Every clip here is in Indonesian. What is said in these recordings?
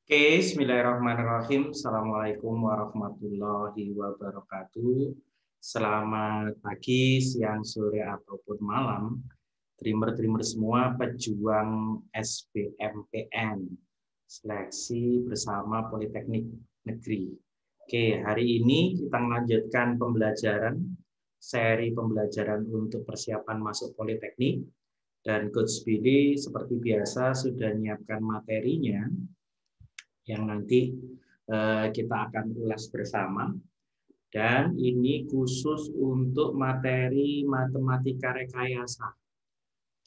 Oke, bismillahirrahmanirrahim. Assalamualaikum warahmatullahi wabarakatuh. Selamat pagi, siang, sore, ataupun malam. Dreamer-dreamer semua, pejuang SBMPN, seleksi bersama Politeknik Negeri. Oke, hari ini kita melanjutkan pembelajaran, seri pembelajaran untuk persiapan masuk Politeknik. Dan Coach Billy seperti biasa sudah menyiapkan materinya, yang nanti kita akan ulas bersama. Dan ini khusus untuk materi matematika rekayasa.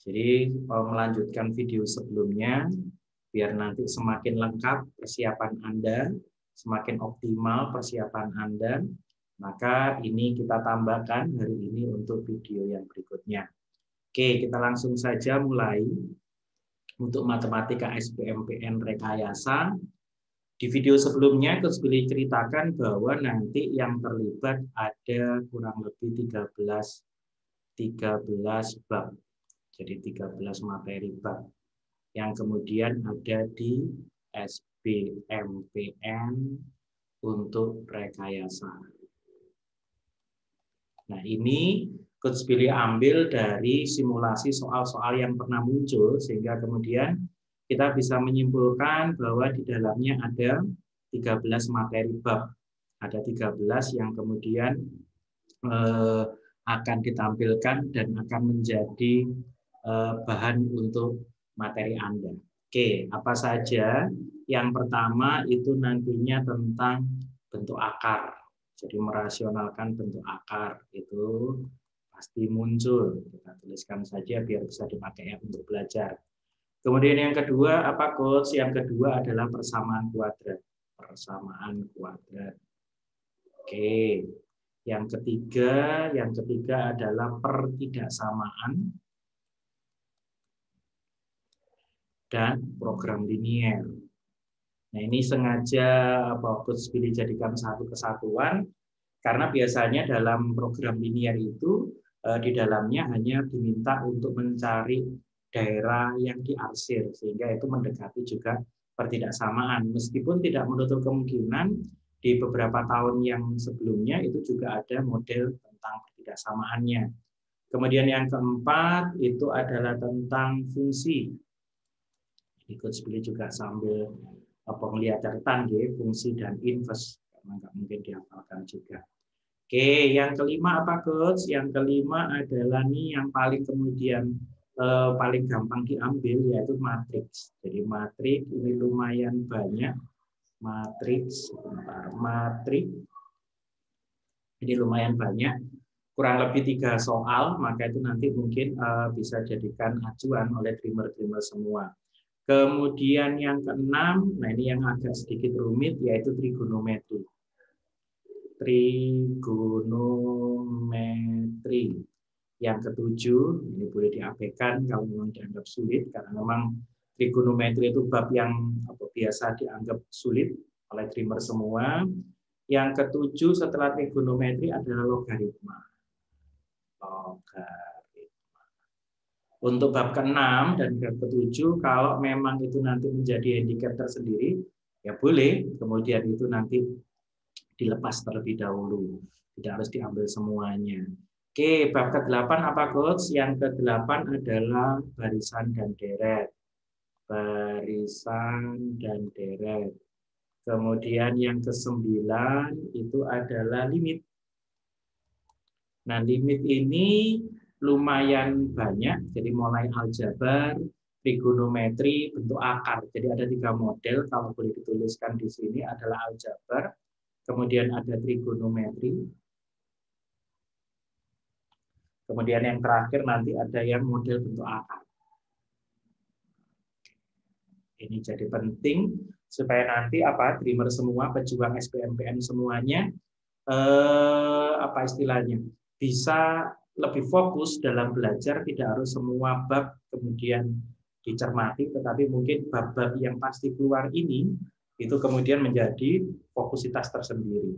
Jadi melanjutkan video sebelumnya, biar nanti semakin lengkap persiapan Anda, semakin optimal persiapan Anda, maka ini kita tambahkan hari ini untuk video yang berikutnya. Oke, kita langsung saja mulai. Untuk matematika SBMPN rekayasa, di video sebelumnya, Coach Billy ceritakan bahwa nanti yang terlibat ada kurang lebih 13 bab. Jadi 13 materi bab yang kemudian ada di SBMPN untuk rekayasa. Nah, ini Coach Billy ambil dari simulasi soal-soal yang pernah muncul, sehingga kemudian kita bisa menyimpulkan bahwa di dalamnya ada 13 materi bab. Ada 13 yang kemudian akan ditampilkan dan akan menjadi bahan untuk materi Anda. Oke, apa saja? Yang pertama itu nantinya tentang bentuk akar. Jadi merasionalkan bentuk akar itu pasti muncul. Kita tuliskan saja biar bisa dipakai untuk belajar. Kemudian yang kedua, apa Coach? Yang kedua adalah persamaan kuadrat. Persamaan kuadrat. Oke. Yang ketiga adalah pertidaksamaan dan program linier. Nah, ini sengaja Coach Billy jadikan satu kesatuan karena biasanya dalam program linier itu di dalamnya hanya diminta untuk mencari daerah yang diarsir, sehingga itu mendekati juga pertidaksamaan. Meskipun tidak menutup kemungkinan di beberapa tahun yang sebelumnya itu juga ada model tentang pertidaksamaannya. Kemudian yang keempat itu adalah tentang fungsi. Coach Billy juga sambil melihat catatan fungsi dan inverse, karena nggak mungkin dihafalkan juga. Oke, yang kelima apa Coach? Yang kelima adalah nih yang paling kemudian paling gampang diambil, yaitu matriks. Jadi matriks ini lumayan banyak. Matriks ini lumayan banyak. Kurang lebih 3 soal, maka itu nanti mungkin bisa jadikan acuan oleh dreamer-dreamer semua. Kemudian yang keenam, nah ini yang agak sedikit rumit, yaitu trigonometri. Trigonometri. Yang ketujuh, ini boleh diabaikan kalau memang dianggap sulit, karena memang trigonometri itu bab yang biasa dianggap sulit oleh dreamer semua. Yang ketujuh setelah trigonometri adalah logaritma. Untuk bab ke-6 dan bab ke-7, kalau memang itu nanti menjadi handicap tersendiri, ya boleh, kemudian itu nanti dilepas terlebih dahulu. Tidak harus diambil semuanya. Oke, bab ke-8 apa Coach? Yang ke-8 adalah barisan dan deret. Barisan dan deret. Kemudian yang ke-9 itu adalah limit. Nah, limit ini lumayan banyak, jadi mulai aljabar, trigonometri, bentuk akar. Jadi ada 3 model, kalau boleh dituliskan di sini adalah aljabar, kemudian ada trigonometri, kemudian yang terakhir nanti ada yang model bentuk akar. Ini jadi penting supaya nanti dreamer semua, pejuang SBMPN semuanya istilahnya bisa lebih fokus dalam belajar, tidak harus semua bab kemudian dicermati, tetapi mungkin bab-bab yang pasti keluar ini itu kemudian menjadi fokusitas tersendiri.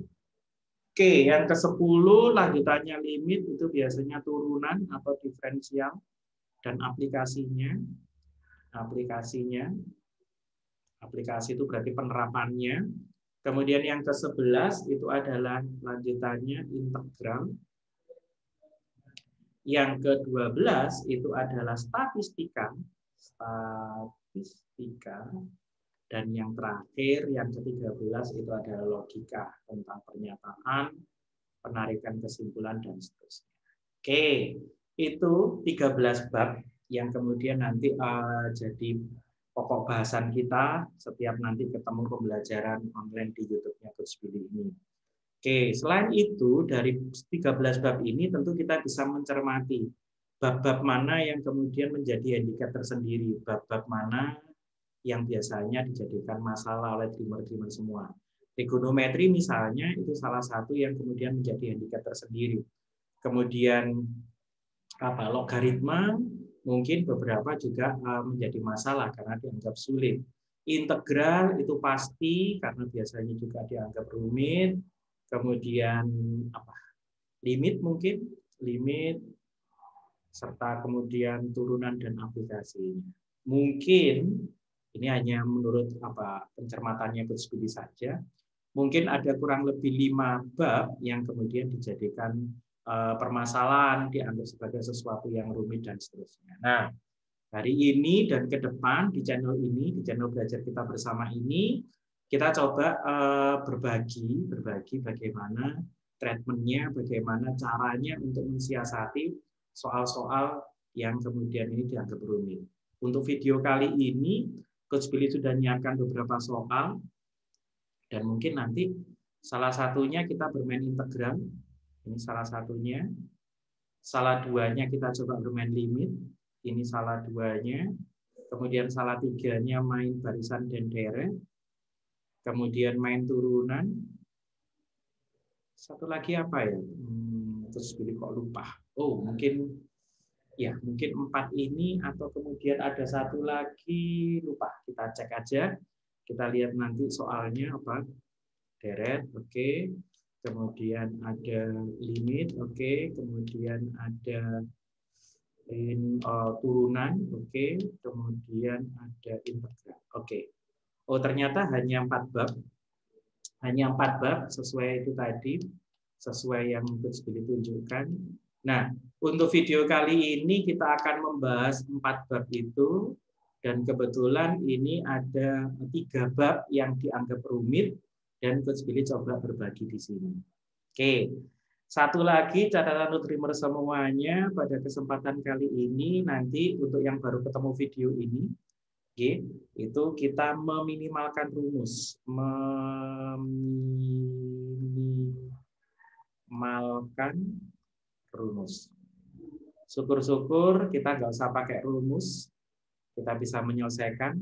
Oke, yang ke-10 lanjutannya limit, itu biasanya turunan atau diferensial dan aplikasinya. Aplikasi itu berarti penerapannya. Kemudian yang ke-11 itu adalah lanjutannya integral. Yang ke-12 itu adalah statistika. Statistika. Dan yang terakhir, yang ke-13 itu adalah logika tentang pernyataan, penarikan kesimpulan, dan seterusnya. Oke, itu 13 bab yang kemudian nanti jadi pokok bahasan kita setiap nanti ketemu pembelajaran online di YouTube-nya Coach Billy ini. Oke, selain itu dari 13 bab ini tentu kita bisa mencermati bab-bab mana yang kemudian menjadi handicap tersendiri, bab-bab mana yang biasanya dijadikan masalah oleh dreamer-dreamer semua. Trigonometri misalnya itu salah satu yang kemudian menjadi handicap tersendiri. Kemudian logaritma mungkin beberapa juga menjadi masalah karena dianggap sulit. Integral itu pasti karena biasanya juga dianggap rumit. Kemudian limit mungkin, limit serta kemudian turunan dan aplikasinya. Mungkin ini hanya menurut pencermatannya Coach Billy saja. Mungkin ada kurang lebih 5 bab yang kemudian dijadikan permasalahan, dianggap sebagai sesuatu yang rumit dan seterusnya. Nah, hari ini dan ke depan di channel ini, di channel belajar kita bersama ini, kita coba berbagi bagaimana treatmentnya, bagaimana caranya untuk mensiasati soal-soal yang kemudian ini dianggap rumit. Untuk video kali ini, Coach Billy sudah menyiapkan beberapa soal, dan mungkin nanti salah satunya kita bermain integral, ini salah satunya. Salah duanya kita coba bermain limit, ini salah duanya. Kemudian salah tiganya main barisan dan deret. Kemudian main turunan. Satu lagi apa ya? Terus Billy kok lupa. Oh, mungkin 4 ini atau kemudian ada satu lagi lupa. Kita cek aja. Kita lihat nanti soalnya apa. Deret, oke. Kemudian ada limit, oke. Kemudian ada turunan, oke. Kemudian ada integral, oke. Oh, ternyata hanya 4 bab. Hanya 4 bab sesuai itu tadi, sesuai yang Coach Billy tunjukkan. Nah, untuk video kali ini kita akan membahas 4 bab itu, dan kebetulan ini ada 3 bab yang dianggap rumit, dan Coach Billy coba berbagi di sini. Oke, satu lagi catatan untuk dreamer semuanya pada kesempatan kali ini, nanti untuk yang baru ketemu video ini, itu kita meminimalkan rumus. Syukur-syukur kita nggak usah pakai rumus, kita bisa menyelesaikan.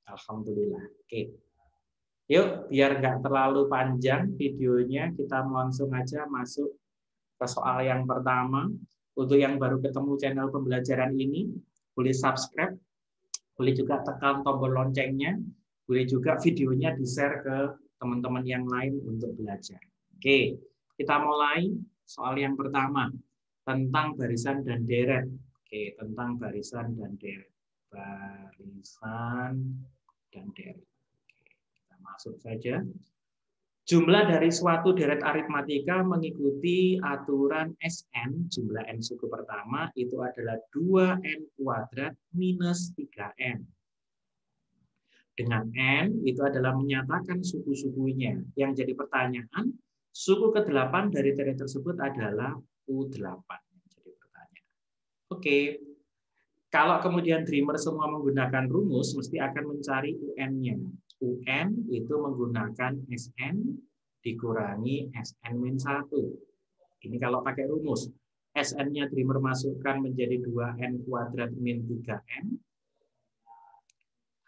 Alhamdulillah. Oke. Yuk, biar nggak terlalu panjang videonya, kita langsung aja masuk ke soal yang pertama. Untuk yang baru ketemu channel pembelajaran ini, boleh subscribe, boleh juga tekan tombol loncengnya, boleh juga videonya di-share ke teman-teman yang lain untuk belajar. Oke, kita mulai soal yang pertama tentang barisan dan deret. Oke, tentang barisan dan deret. Barisan dan deret. Oke, kita masuk saja. Jumlah dari suatu deret aritmatika mengikuti aturan Sn, jumlah n suku pertama, itu adalah 2n² minus 3n. Dengan n, itu adalah menyatakan suku-sukunya. Yang jadi pertanyaan, suku ke-8 dari deret tersebut adalah U8. Jadi pertanyaan. Oke, kalau kemudian dreamer semua menggunakan rumus, mesti akan mencari UN-nya. UN itu menggunakan Sn dikurangi Sn-1. Ini kalau pakai rumus. Sn-nya dreamer masukkan menjadi 2n² min 3n.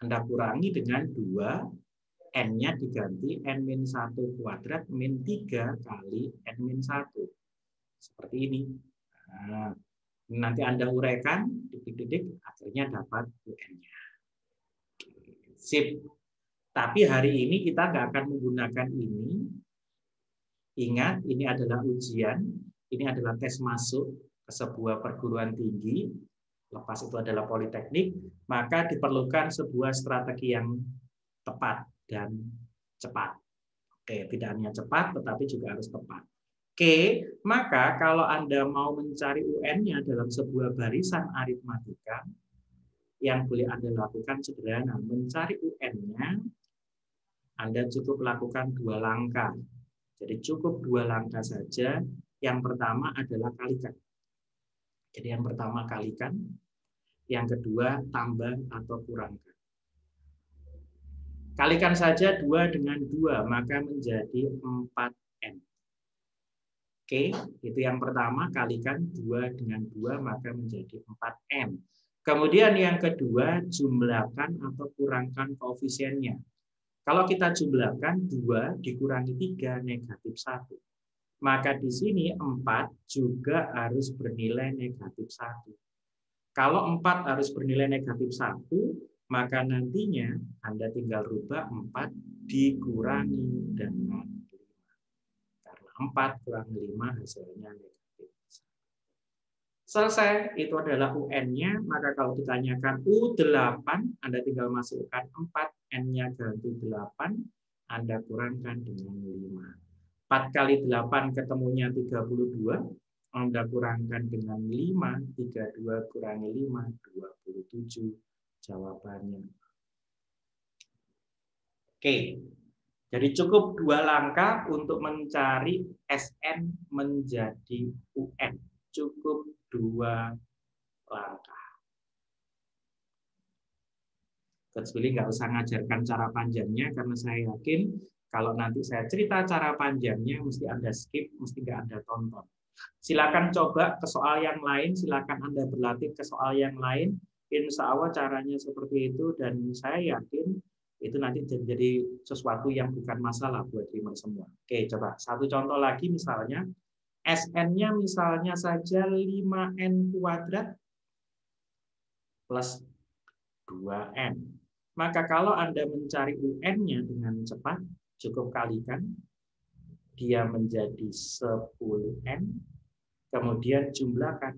Anda kurangi dengan 2, n-nya diganti n-1² min 3 kali n-1. Seperti ini. Nah, nanti Anda uraikan, titik-titik, akhirnya dapat UN-nya. Sip. Tapi hari ini kita nggak akan menggunakan ini. Ingat, ini adalah ujian. Ini adalah tes masuk ke sebuah perguruan tinggi. Lepas itu adalah politeknik. Maka diperlukan sebuah strategi yang tepat dan cepat. Oke, tidak hanya cepat, tetapi juga harus tepat. Oke, maka kalau Anda mau mencari UN-nya dalam sebuah barisan aritmatika, yang boleh Anda lakukan sederhana. Mencari UN-nya, Anda cukup lakukan 2 langkah. Jadi cukup 2 langkah saja. Yang pertama adalah kalikan. Jadi yang pertama kalikan, yang kedua tambah atau kurangkan. Kalikan saja 2 dengan 2, maka menjadi 4N. Oke, itu yang pertama, kalikan 2 dengan 2, maka menjadi 4N. Kemudian yang kedua, jumlahkan atau kurangkan koefisiennya. Kalau kita jumlahkan 2 dikurangi 3, negatif 1. Maka di sini 4 juga harus bernilai negatif 1. Kalau 4 harus bernilai negatif 1, maka nantinya Anda tinggal rubah 4 dikurangi dengan 5. Karena 4 kurangi 5 hasilnya negatif 1. Selesai, itu adalah UN-nya. Maka kalau ditanyakan U8, Anda tinggal masukkan 4, N-nya ganti 8, Anda kurangkan dengan 5. 4 kali 8 ketemunya 32, Anda kurangkan dengan 5, 32 kurangi 5, 27. Jawabannya. Oke, jadi cukup 2 langkah untuk mencari SN menjadi UN. Cukup 2 langkah. Coach Willy nggak usah ngajarkan cara panjangnya, karena saya yakin kalau nanti saya cerita cara panjangnya, mesti Anda skip, mesti nggak Anda tonton. Silakan coba ke soal yang lain, silakan Anda berlatih ke soal yang lain. Insya Allah caranya seperti itu, dan saya yakin itu nanti jadi sesuatu yang bukan masalah buat dreamer semua. Oke, coba satu contoh lagi, misalnya SN-nya misalnya saja 5N kuadrat plus 2N. Maka kalau Anda mencari UN-nya dengan cepat, cukup kalikan, dia menjadi 10N, kemudian jumlahkan,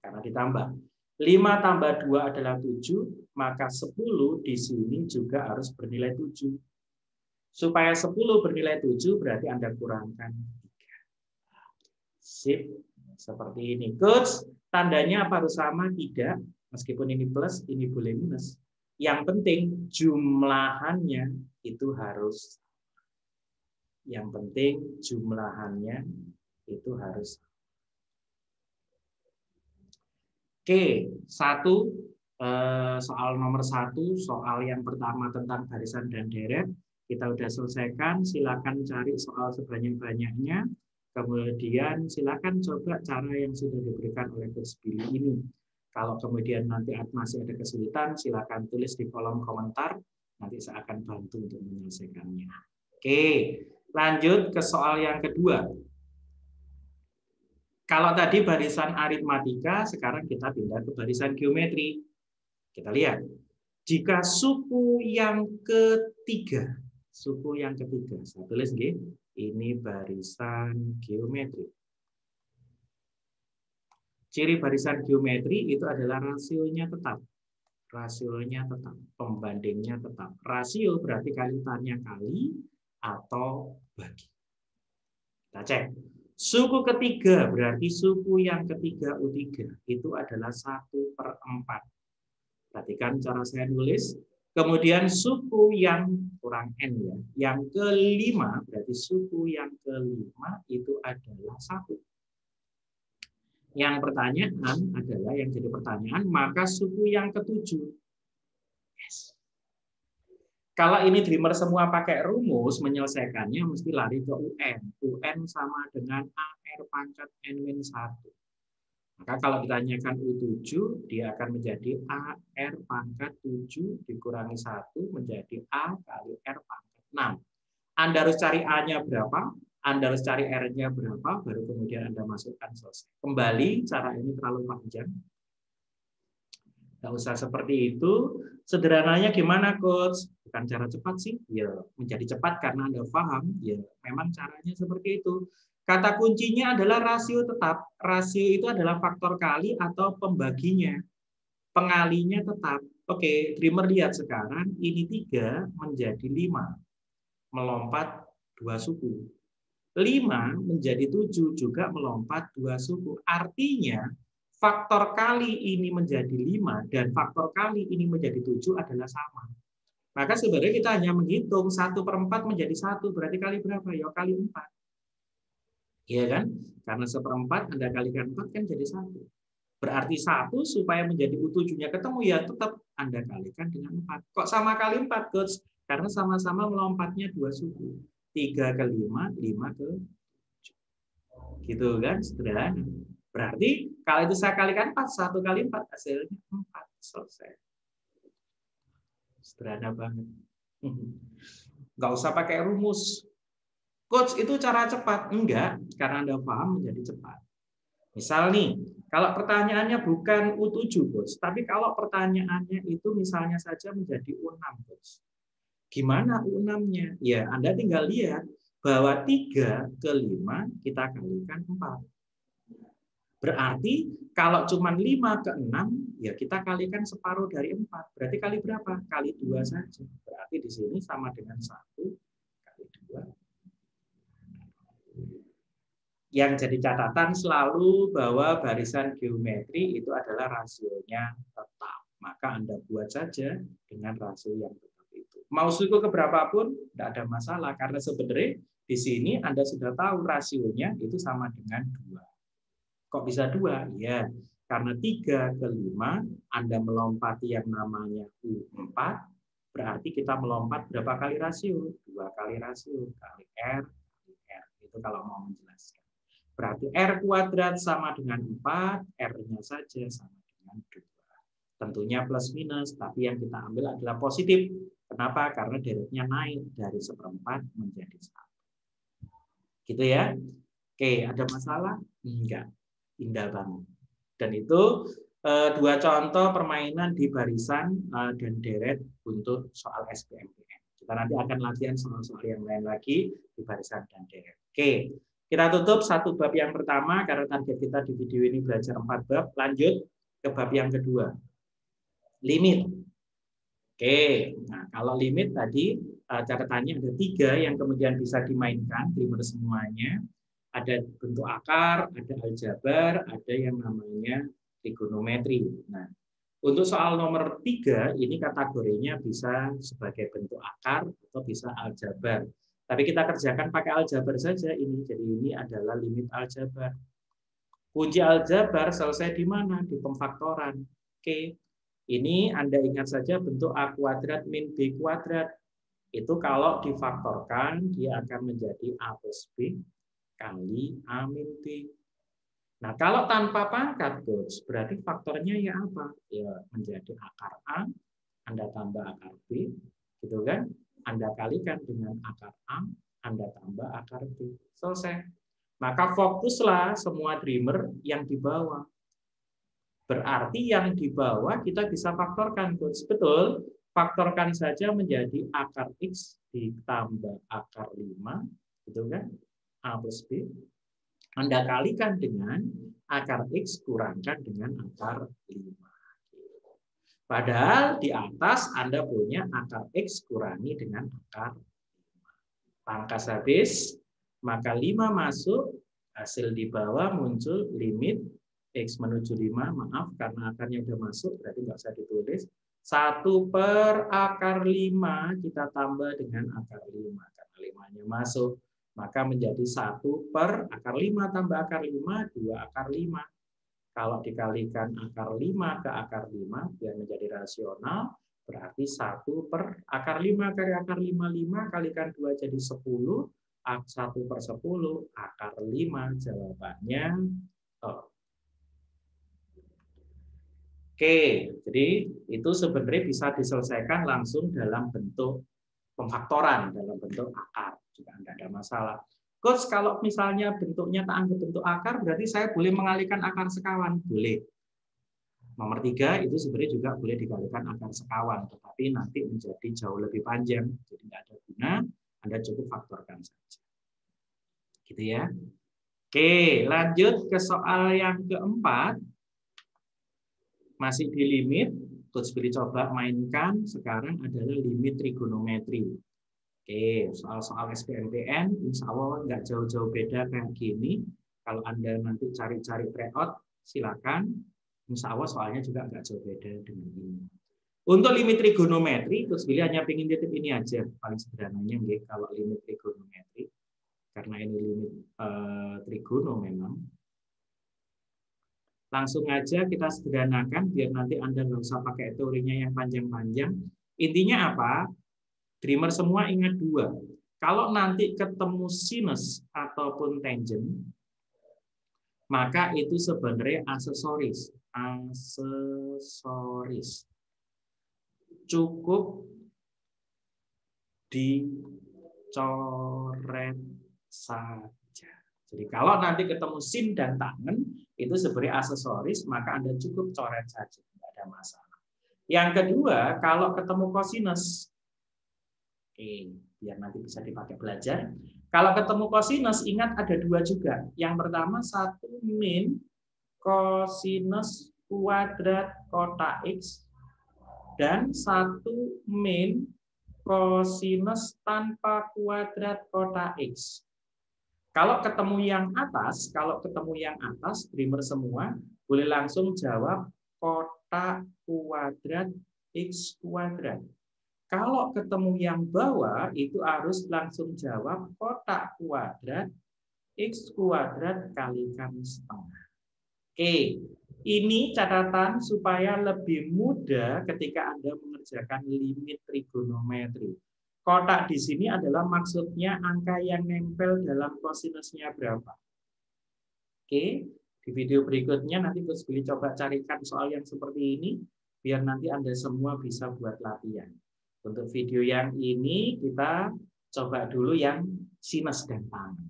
karena ditambah. 5 tambah 2 adalah 7, maka 10 di sini juga harus bernilai 7. Supaya 10 bernilai 7, berarti Anda kurangkan 3. Sip, seperti ini. Coach, tandanya apa harus sama? Tidak. Meskipun ini plus, ini boleh minus. Yang penting jumlahannya itu harus. Yang penting jumlahannya itu harus. Oke, soal nomor 1, soal yang pertama tentang barisan dan deret, kita sudah selesaikan. Silakan cari soal sebanyak-banyaknya. Kemudian silakan coba cara yang sudah diberikan oleh Coach Billy ini. Kalau kemudian nanti masih ada kesulitan, silakan tulis di kolom komentar. Nanti saya akan bantu untuk menyelesaikannya. Oke, lanjut ke soal yang kedua. Kalau tadi barisan aritmatika, sekarang kita pindah ke barisan geometri. Kita lihat, jika suku yang ketiga, saya tulis ini barisan geometri. Ciri barisan geometri itu adalah rasionya tetap. Rasionya tetap, pembandingnya tetap. Rasio berarti kalitannya kali atau bagi. Kita cek. Suku ketiga berarti suku yang ketiga U3 itu adalah 1/4. Perhatikan cara saya nulis. Kemudian suku yang kurang N ya. Yang kelima berarti suku yang kelima itu adalah 1. Yang pertanyaan adalah, yang jadi pertanyaan, maka suku yang ketujuh. Yes. Kalau ini dreamer semua pakai rumus, menyelesaikannya mesti lari ke UN. UN sama dengan AR pangkat N-1. Maka kalau ditanyakan U7, dia akan menjadi AR pangkat 7 dikurangi 1 menjadi A kali R pangkat 6. Anda harus cari A-nya berapa, Anda harus cari R-nya berapa, baru kemudian Anda masukkan selesai. Kembali, cara ini terlalu panjang. Nggak usah seperti itu. Sederhananya gimana, Coach? Bukan cara cepat sih. Ya, menjadi cepat karena Anda paham. Ya, memang caranya seperti itu. Kata kuncinya adalah rasio tetap. Rasio itu adalah faktor kali atau pembaginya. Pengalinya tetap. Oke, dreamer lihat sekarang, ini 3 menjadi 5. Melompat 2 suku. 5 menjadi 7 juga melompat 2 suku. Artinya, faktor kali ini menjadi 5 dan faktor kali ini menjadi 7 adalah sama. Maka sebenarnya kita hanya menghitung 1/4 menjadi 1. Berarti kali berapa? Ya kali 4. Iya kan? Karena 1/4 Anda kalikan 4 kan jadi 1. Berarti 1 supaya menjadi U7-nya ketemu ya tetap Anda kalikan dengan 4. Kok sama kali 4, Coach? Karena sama-sama melompatnya 2 suku. 3 ke 5, 5 ke 7. Gitu kan? Sederhana. Berarti kalau itu saya kalikan 4, 1 kali 4 hasilnya 4. Selesai. Sederhana banget. Nggak usah pakai rumus. Coach, itu cara cepat. Enggak, karena Anda paham menjadi cepat. Misal nih, kalau pertanyaannya bukan U7, Coach, tapi kalau pertanyaannya itu misalnya saja menjadi U6, Coach. Gimana U6-nya? Ya, Anda tinggal lihat bahwa 3 ke 5 kita kalikan 4. Berarti kalau cuma 5 ke 6, ya kita kalikan separuh dari 4. Berarti kali berapa? Kali 2 saja. Berarti di sini sama dengan 1 kali 2. Yang jadi catatan selalu bahwa barisan geometri itu adalah rasionya tetap. Maka Anda buat saja dengan rasio yang tetap itu. Mau suku ke berapapun, tidak ada masalah. Karena sebenarnya di sini Anda sudah tahu rasionya itu sama dengan 2. Kok bisa 2? Ya, karena 3 ke 5, Anda melompati yang namanya U4, berarti kita melompat berapa kali rasio? 2 kali rasio, kali R, kali R. Itu kalau mau menjelaskan. Berarti R kuadrat sama dengan 4, R-nya saja sama dengan 2. Tentunya plus minus, tapi yang kita ambil adalah positif. Kenapa? Karena deretnya naik dari 1/4 menjadi 1. Gitu ya. Oke, ada masalah? Enggak. Indah banget. Dan itu 2 contoh permainan di barisan dan deret untuk soal SBMPTN. Kita nanti akan latihan soal-soal yang lain lagi di barisan dan deret. Oke. Kita tutup 1 bab yang pertama, karena target kita di video ini belajar 4 bab. Lanjut ke bab yang kedua. Limit. Oke, nah kalau limit tadi catatannya ada 3 yang kemudian bisa dimainkan, dreamer semuanya. Ada bentuk akar, ada aljabar, ada yang namanya trigonometri. Nah, untuk soal nomor 3, ini kategorinya bisa sebagai bentuk akar atau bisa aljabar. Tapi kita kerjakan pakai aljabar saja ini. Jadi ini adalah limit aljabar. Kunci aljabar selesai di mana? Di pemfaktoran. Oke. Ini Anda ingat saja bentuk A kuadrat min B kuadrat. Itu kalau difaktorkan, dia akan menjadi A plus B kali A min B. Nah, kalau tanpa pangkat, Coach, berarti faktornya ya apa? Ya menjadi akar A, Anda tambah akar B, gitu kan? Anda kalikan dengan akar A, Anda tambah akar B. Selesai. Maka fokuslah semua dreamer yang di bawah. Berarti yang di bawah kita bisa faktorkan, Coach. Betul? Faktorkan saja menjadi akar X ditambah akar 5, gitu kan? A plus B. Anda kalikan dengan akar X kurangkan dengan akar 5. Padahal di atas Anda punya akar X kurangi dengan akar 5. Pangkas habis, maka 5 masuk, hasil di bawah muncul limit X menuju 5, maaf karena akarnya sudah masuk, berarti nggak usah ditulis. 1 per akar 5 kita tambah dengan akar 5, karena 5-nya masuk. Maka menjadi 1 per akar 5 tambah akar 5, 2 akar 5. Kalau dikalikan akar 5 ke akar 5, biar menjadi rasional, berarti 1 per akar 5 kali akar 5, 5 kalikan 2 jadi 10, 1 per 10, akar 5, jawabannya Oke, jadi itu sebenarnya bisa diselesaikan langsung dalam bentuk pemfaktoran, dalam bentuk akar, juga tidak ada masalah. Coach, kalau misalnya bentuknya tak anggap bentuk akar, berarti saya boleh mengalihkan akar sekawan? Boleh. Nomor 3 itu sebenarnya juga boleh dikalikan akar sekawan, tetapi nanti menjadi jauh lebih panjang, jadi tidak ada guna, Anda cukup faktorkan saja. Gitu ya. Oke, lanjut ke soal yang keempat. Masih di limit, Coach Billy coba mainkan sekarang adalah limit trigonometri. Oke, soal-soal SBMPTN, insya Allah nggak jauh-jauh beda kayak gini. Kalau Anda nanti cari-cari tryout, silakan. Insya Allah soalnya juga nggak jauh beda dengan ini. Untuk limit trigonometri, Coach Billy hanya ingin titip ini aja, paling sederhananya kalau limit trigonometri, karena ini limit trigono memang. Langsung aja kita sederhanakan, biar nanti Anda nggak usah pakai teorinya yang panjang-panjang. Intinya apa? Dreamer semua ingat dua. Kalau nanti ketemu sinus ataupun tangent, maka itu sebenarnya aksesoris. Aksesoris. Cukup dicoret saja. Jadi kalau nanti ketemu sin dan tangan, itu sebenarnya aksesoris, maka Anda cukup coret saja. Tidak ada masalah. Yang kedua, kalau ketemu kosinus, oke, biar nanti bisa dipakai belajar. Kalau ketemu kosinus, ingat ada dua juga. Yang pertama, 1 min kosinus kuadrat kota X, dan 1 min kosinus tanpa kuadrat kota X. Kalau ketemu yang atas, Dreamer semua boleh langsung jawab kota kuadrat X kuadrat. Kalau ketemu yang bawah, itu harus langsung jawab kotak kuadrat X kuadrat kalikan setengah. Oke, ini catatan supaya lebih mudah ketika Anda mengerjakan limit trigonometri. Kotak di sini adalah maksudnya angka yang nempel dalam kosinusnya berapa. Oke, di video berikutnya nanti Coach Billy coba carikan soal yang seperti ini, biar nanti Anda semua bisa buat latihan. Untuk video yang ini kita coba dulu yang sinus dan tangan.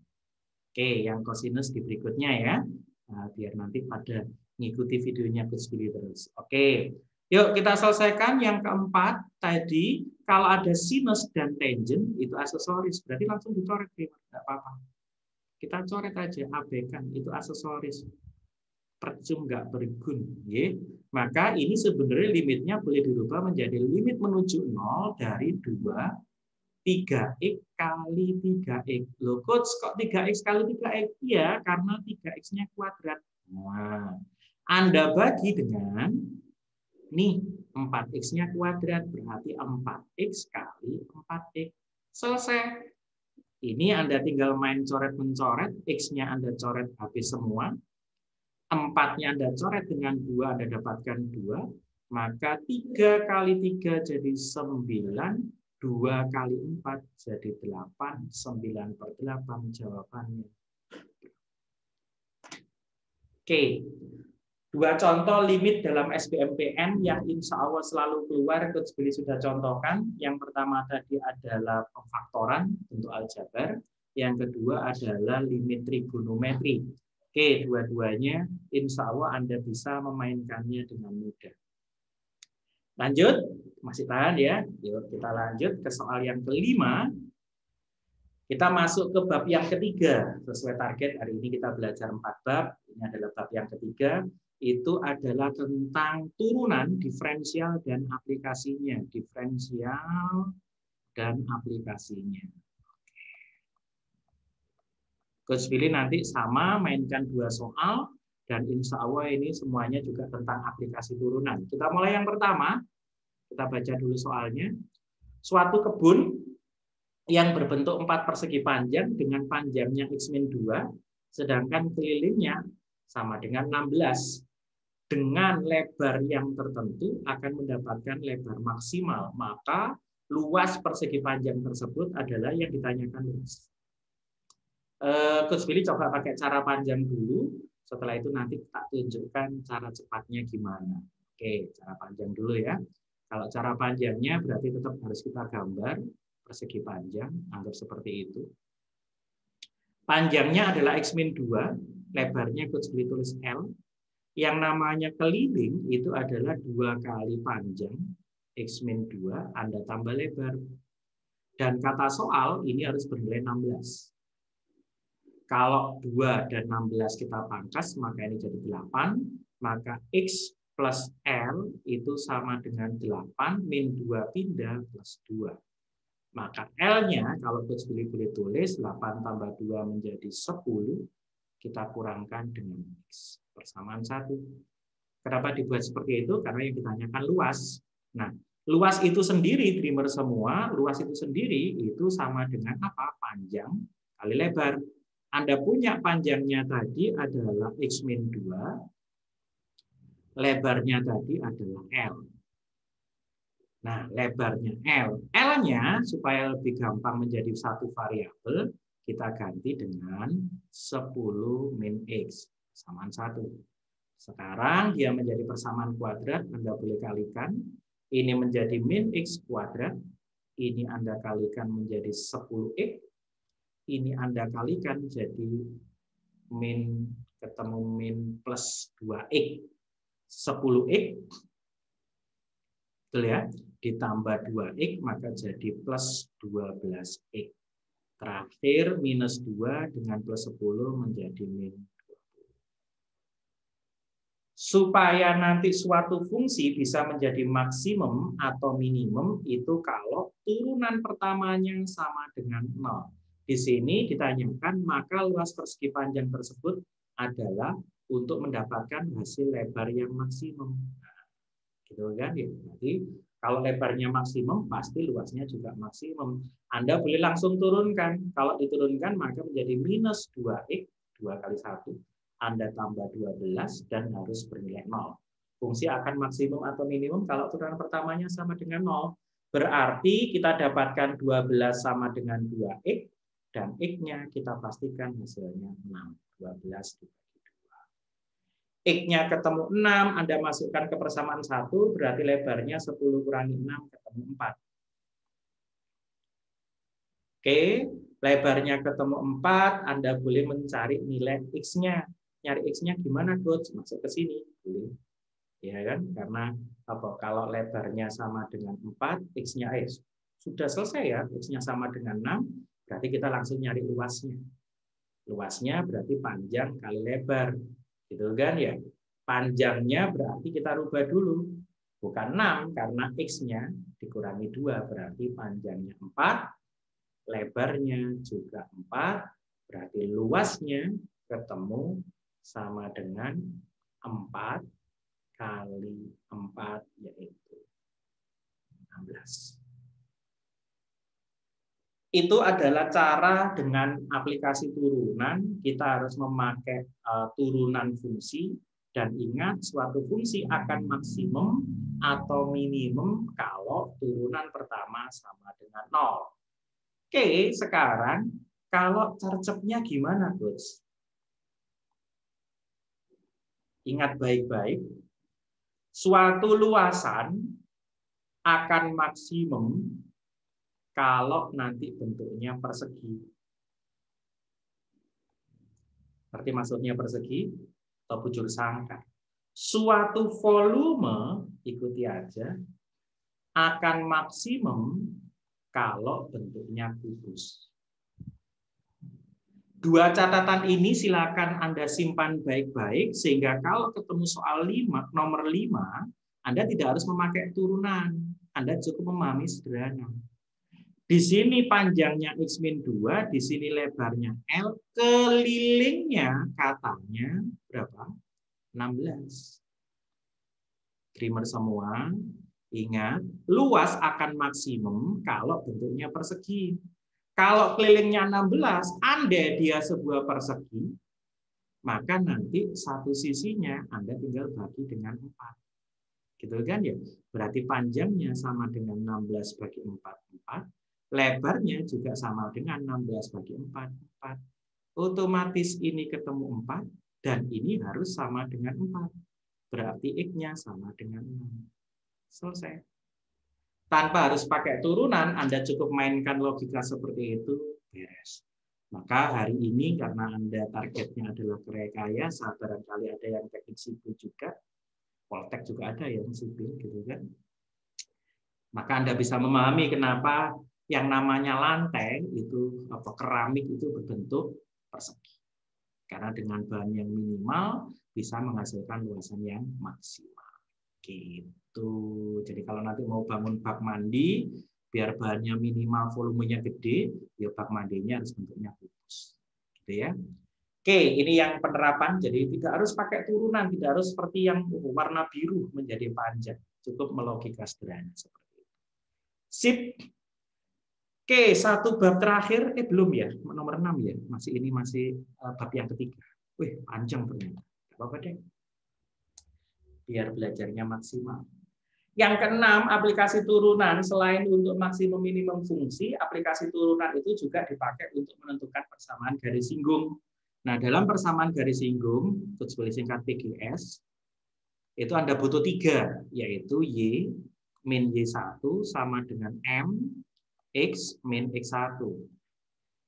Oke, yang kosinus di berikutnya ya. Nah, biar nanti pada ngikuti videonya Coach Billy terus. Oke, yuk kita selesaikan yang keempat tadi. Kalau ada sinus dan tangent itu aksesoris, berarti langsung dicoret, nggak apa-apa. Kita coret aja, abaikan itu aksesoris. Percuma nggak bergun, ya. Maka ini sebenarnya limitnya boleh dirubah menjadi limit menuju 0 dari 2 3x kali 3x. Loh, Coach, kok 3x kali 3x? Iya, karena 3x-nya kuadrat. Nah, Anda bagi dengan nih 4x-nya kuadrat, berarti 4x kali 4x. Selesai. Ini Anda tinggal main coret-mencoret, x-nya Anda coret habis semua. 4-nya Anda coret dengan 2, Anda dapatkan 2, maka 3 kali 3 jadi 9, 2 kali 4 jadi 8, 9 per 8 jawabannya. Oke, 2 contoh limit dalam SBMPTN yang insya Allah selalu keluar, Coach Billy sudah contohkan. Yang pertama tadi adalah pemfaktoran untuk aljabar, yang kedua adalah limit trigonometri. Oke, dua-duanya insya Allah Anda bisa memainkannya dengan mudah. Lanjut, masih tahan ya. Yuk kita lanjut ke soal yang kelima. Kita masuk ke bab yang ketiga. Sesuai target hari ini kita belajar 4 bab. Ini adalah bab yang ketiga. Itu adalah tentang turunan, diferensial, dan aplikasinya. Diferensial dan aplikasinya. Coach Billy nanti sama mainkan 2 soal, dan insya Allah ini semuanya juga tentang aplikasi turunan. Kita mulai yang pertama, kita baca dulu soalnya. Suatu kebun yang berbentuk 4 persegi panjang dengan panjangnya X-2, sedangkan kelilingnya sama dengan 16. Dengan lebar yang tertentu akan mendapatkan lebar maksimal, maka luas persegi panjang tersebut adalah yang ditanyakan luas. Coach Billy coba pakai cara panjang dulu, setelah itu nanti tak tunjukkan cara cepatnya gimana. Oke, cara panjang dulu ya. Kalau cara panjangnya berarti tetap harus kita gambar persegi panjang, anggap seperti itu. Panjangnya adalah X-2, lebarnya Coach Billy tulis L. Yang namanya keliling itu adalah 2 kali panjang X-2, Anda tambah lebar. Dan kata soal ini harus bernilai 16. Kalau 2 dan 16 kita pangkas, maka ini jadi 8, maka X plus L itu sama dengan 8 min 2 pindah plus 2. Maka L-nya kalau Coach Billy boleh tulis 8 tambah 2 menjadi 10, kita kurangkan dengan X. Persamaan 1. Kenapa dibuat seperti itu? Karena yang ditanyakan luas. Nah, luas itu sendiri, dreamer semua, luas itu sendiri itu sama dengan apa? Panjang kali lebar. Anda punya panjangnya tadi adalah X min 2, lebarnya tadi adalah L. Nah, lebarnya L. L-nya supaya lebih gampang menjadi satu variabel, kita ganti dengan 10 min X. Persamaan 1. Sekarang dia menjadi persamaan kuadrat, Anda boleh kalikan. Ini menjadi min X kuadrat. Ini Anda kalikan menjadi 10X. Ini Anda kalikan jadi min ketemu min plus 2X. 10X, betul ya, ditambah 2X maka jadi plus 12X. Terakhir minus 2 dengan plus 10 menjadi min 20. Supaya nanti suatu fungsi bisa menjadi maksimum atau minimum itu kalau turunan pertamanya sama dengan 0. Di sini ditanyakan maka luas persegi panjang tersebut adalah untuk mendapatkan hasil lebar yang maksimum. Nah, gitu kan ya. Jadi kalau lebarnya maksimum pasti luasnya juga maksimum. Anda boleh langsung turunkan. Kalau diturunkan maka menjadi minus 2X 2 kali 1. Anda tambah 12 dan harus bernilai 0. Fungsi akan maksimum atau minimum kalau turunan pertamanya sama dengan 0. Berarti kita dapatkan 12 sama dengan 2X dan X-nya kita pastikan hasilnya 6. 12 dibagi 2. X-nya ketemu 6, Anda masukkan ke persamaan 1, berarti lebarnya 10 kurangi 6 ketemu 4. Oke, lebarnya ketemu 4, Anda boleh mencari nilai X-nya. Nyari X-nya gimana, Coach? Masuk ke sini. Boleh. Ya kan? Karena apa? Kalau lebarnya sama dengan 4, X-nya sudah selesai ya, X-nya sama dengan 6, berarti kita langsung nyari luasnya. Luasnya berarti panjang kali lebar. Gitu kan ya? Panjangnya berarti kita rubah dulu. Bukan 6 karena X-nya dikurangi 2 berarti panjangnya 4, lebarnya juga 4, berarti luasnya ketemu sama dengan 4 kali 4 yaitu 16. Itu adalah cara dengan aplikasi turunan, kita harus memakai turunan fungsi, dan ingat suatu fungsi akan maksimum atau minimum kalau turunan pertama sama dengan 0. Oke, sekarang kalau cercepnya gimana, Coach? Ingat baik-baik, suatu luasan akan maksimum kalau nanti bentuknya persegi. Berarti maksudnya persegi atau bujur sangkar. Suatu volume, ikuti aja, akan maksimum kalau bentuknya kubus. Dua catatan ini silakan Anda simpan baik-baik, sehingga kalau ketemu soal nomor 5, Anda tidak harus memakai turunan. Anda cukup memahami sederhana. Di sini panjangnya X-2, di sini lebarnya L, kelilingnya katanya berapa? 16. Dreamer semua, ingat, luas akan maksimum kalau bentuknya persegi. Kalau kelilingnya 16, andai dia sebuah persegi, maka nanti satu sisinya Anda tinggal bagi dengan 4. Gitu kan ya? Berarti panjangnya sama dengan 16 bagi 4, 4. Lebarnya juga sama dengan 16 bagi 4, 4. Otomatis ini ketemu 4, dan ini harus sama dengan 4. Berarti X-nya sama dengan 6. Selesai. Tanpa harus pakai turunan, Anda cukup mainkan logika seperti itu, beres. Maka hari ini karena Anda targetnya adalah rekayasa, barangkali ada yang teknik sipil juga, Poltek juga ada yang sipil gitu kan. Maka Anda bisa memahami kenapa yang namanya lantai itu keramik itu berbentuk persegi. Karena dengan bahan yang minimal bisa menghasilkan luasan yang maksimal. Gitu. Jadi kalau nanti mau bangun bak mandi, biar bahannya minimal, volumenya gede, ya bak mandinya harus bentuknya kubus. Gitu ya. Oke, ini yang penerapan. Jadi tidak harus pakai turunan, tidak harus seperti yang warna biru menjadi panjang. Cukup melogika sederhana seperti itu. Sip. Oke, satu bab terakhir, belum ya, nomor 6 ya. Ini masih bab yang ketiga. Wih, panjang ternyata. Gak apa-apa deh. Biar belajarnya maksimal. Yang keenam, aplikasi turunan. Selain untuk maksimum minimum fungsi, aplikasi turunan itu juga dipakai untuk menentukan persamaan garis singgung. Nah, dalam persamaan garis singgung, boleh singkat PGS, itu Anda butuh 3, yaitu Y min Y1 sama dengan M X min X1.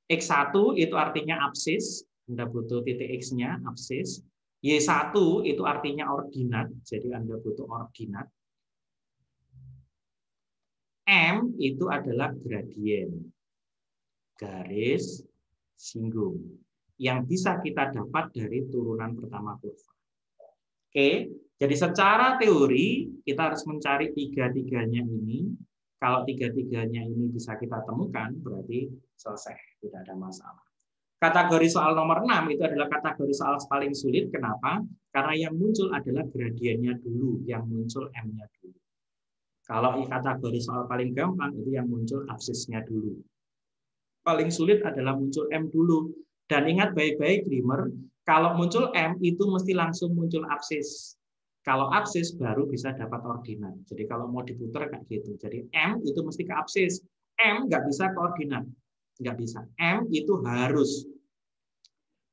X1 itu artinya absis, Anda butuh titik X-nya, absis. Y1 itu artinya ordinat, jadi Anda butuh ordinat. M itu adalah gradien, garis singgung, yang bisa kita dapat dari turunan pertama kurva. Oke, jadi secara teori kita harus mencari tiga-tiganya ini. Kalau tiga-tiganya ini bisa kita temukan, berarti selesai, tidak ada masalah. Kategori soal nomor 6 itu adalah kategori soal paling sulit. Kenapa? Karena yang muncul adalah gradiennya dulu, yang muncul M-nya dulu. Kalau kategori soal paling gampang itu yang muncul absisnya dulu. Paling sulit adalah muncul M dulu. Dan ingat baik-baik, Dreamer, kalau muncul M itu mesti langsung muncul absis. Kalau absis baru bisa dapat ordinat. Jadi kalau mau diputar kayak gitu. Jadi M itu mesti ke absis. M nggak bisa ke ordinat. Nggak bisa. M itu harus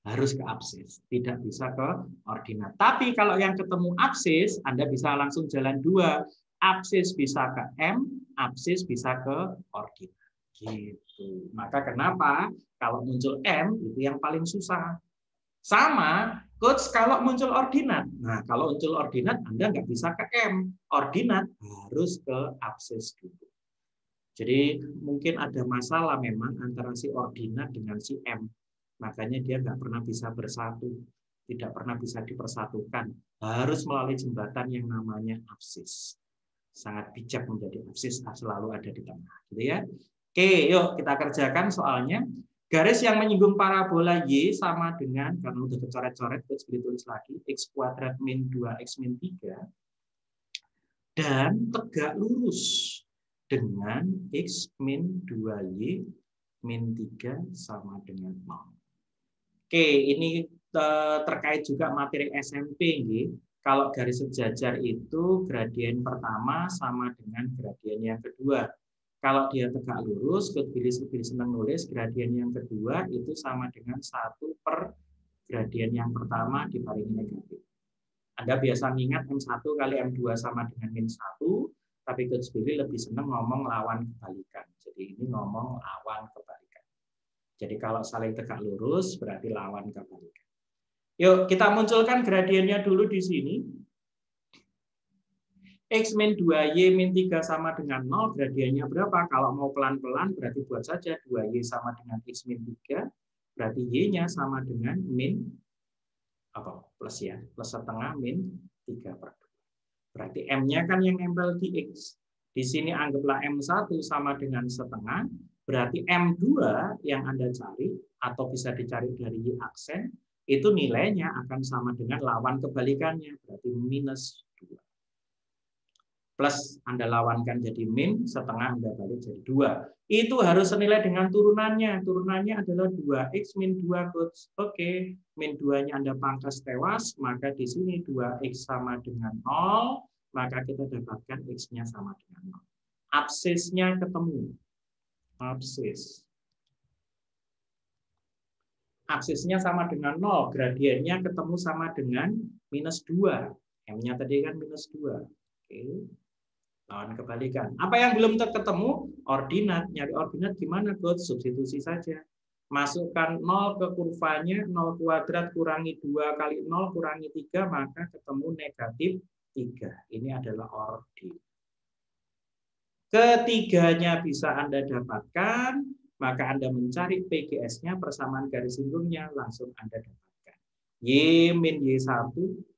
ke absis. Tidak bisa ke ordinat. Tapi kalau yang ketemu absis, Anda bisa langsung jalan 2. Absis bisa ke M, absis bisa ke ordinat. Gitu. Maka kenapa kalau muncul M itu yang paling susah. Sama, coach, kalau muncul ordinat. Nah, kalau muncul ordinat Anda nggak bisa ke M. Ordinat harus ke absis dulu. Jadi mungkin ada masalah memang antara si ordinat dengan si M. Makanya dia nggak pernah bisa bersatu. Tidak pernah bisa dipersatukan. Harus melalui jembatan yang namanya absis. Sangat bijak menjadi absis, selalu ada di tengah. Gitu ya. Oke, yuk kita kerjakan soalnya. Garis yang menyinggung parabola Y sama dengan, karena udah kecoret-coret, terus ditulis lagi, X kuadrat min 2X min 3, dan tegak lurus dengan X min 2Y min 3 sama dengan 0. Oke, ini terkait juga materi SMP. Kalau garis sejajar itu gradien pertama sama dengan gradien yang kedua. Kalau dia tegak lurus, lebih senang nulis, gradien yang kedua itu sama dengan 1 per gradien yang pertama dibagi negatif. Anda biasa mengingat M1 kali M2 sama dengan min 1, tapi Coach Billy lebih senang ngomong lawan kebalikan. Jadi ini ngomong lawan kebalikan. Jadi kalau saling tegak lurus, berarti lawan kebalikan. Yuk, kita munculkan gradiennya dulu di sini. X min 2Y min 3 sama dengan 0, gradiennya berapa? Kalau mau pelan-pelan berarti buat saja 2Y sama dengan X min 3, berarti Y-nya sama dengan min, plus ya, plus setengah min 3 per 2. Berarti M-nya kan yang nempel di X. Di sini anggaplah M1 sama dengan setengah, berarti M2 yang Anda cari, atau bisa dicari dari Y aksen, itu nilainya akan sama dengan lawan kebalikannya, berarti minus 2. Plus Anda lawankan jadi min, setengah Anda balik jadi 2. Itu harus senilai dengan turunannya. Turunannya adalah 2X min 2. Oke, min 2-nya Anda pangkas tewas, maka di sini 2X sama dengan 0, maka kita dapatkan X-nya sama dengan 0. Absisnya ketemu. Absisnya sama dengan 0, gradiennya ketemu sama dengan minus 2. M-nya tadi kan minus 2. Oke. Lawan kebalikan. Apa yang belum ketemu? Ordinat. Nyari ordinat gimana, Coach? Substitusi saja. Masukkan 0 ke kurvanya, 0 kuadrat kurangi 2 kali 0 kurangi 3, maka ketemu negatif 3. Ini adalah ordinat. Ketiganya bisa Anda dapatkan, maka Anda mencari PGS-nya, persamaan garis singgungnya, langsung Anda dapatkan. Y min Y1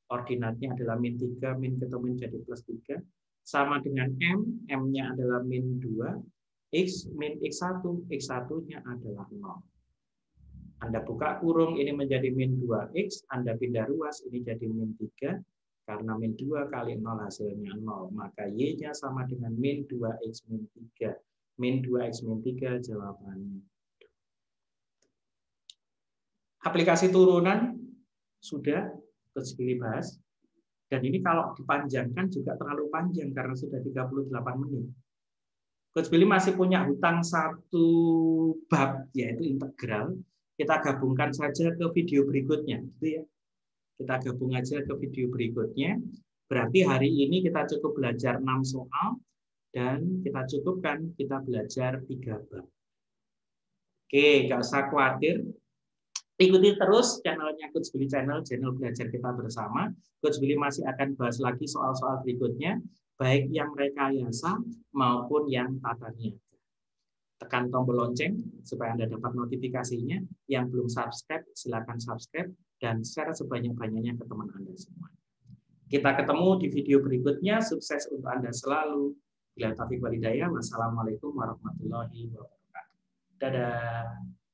ordinatnya adalah min 3, min ketemu jadi plus 3, sama dengan M, M-nya adalah min 2, X, min X1, X1-nya adalah 0. Anda buka kurung, ini menjadi min 2X, Anda pindah ruas, ini jadi min 3, karena min 2 kali 0 hasilnya 0, maka Y-nya sama dengan min 2X min 3. Min 2X min 3 jawabannya. Aplikasi turunan sudah Coach Billy bahas. Dan ini kalau dipanjangkan juga terlalu panjang karena sudah 38 menit. Coach Billy masih punya hutang satu bab, yaitu integral. Kita gabungkan saja ke video berikutnya. Gitu ya. Kita gabung aja ke video berikutnya. Berarti hari ini kita cukup belajar 6 soal. Dan kita cukupkan, kita belajar 3 bab. Oke, nggak usah khawatir. Ikuti terus channelnya Coach Billy Channel, channel belajar kita bersama. Coach Billy masih akan bahas lagi soal-soal berikutnya, baik yang rekayasa maupun yang tata niaga. Tekan tombol lonceng supaya Anda dapat notifikasinya. Yang belum subscribe, silakan subscribe dan share sebanyak-banyaknya ke teman Anda semua. Kita ketemu di video berikutnya. Sukses untuk Anda selalu. Bila taufiq wal hidayah. Wassalamualaikum warahmatullahi wabarakatuh. Dadah.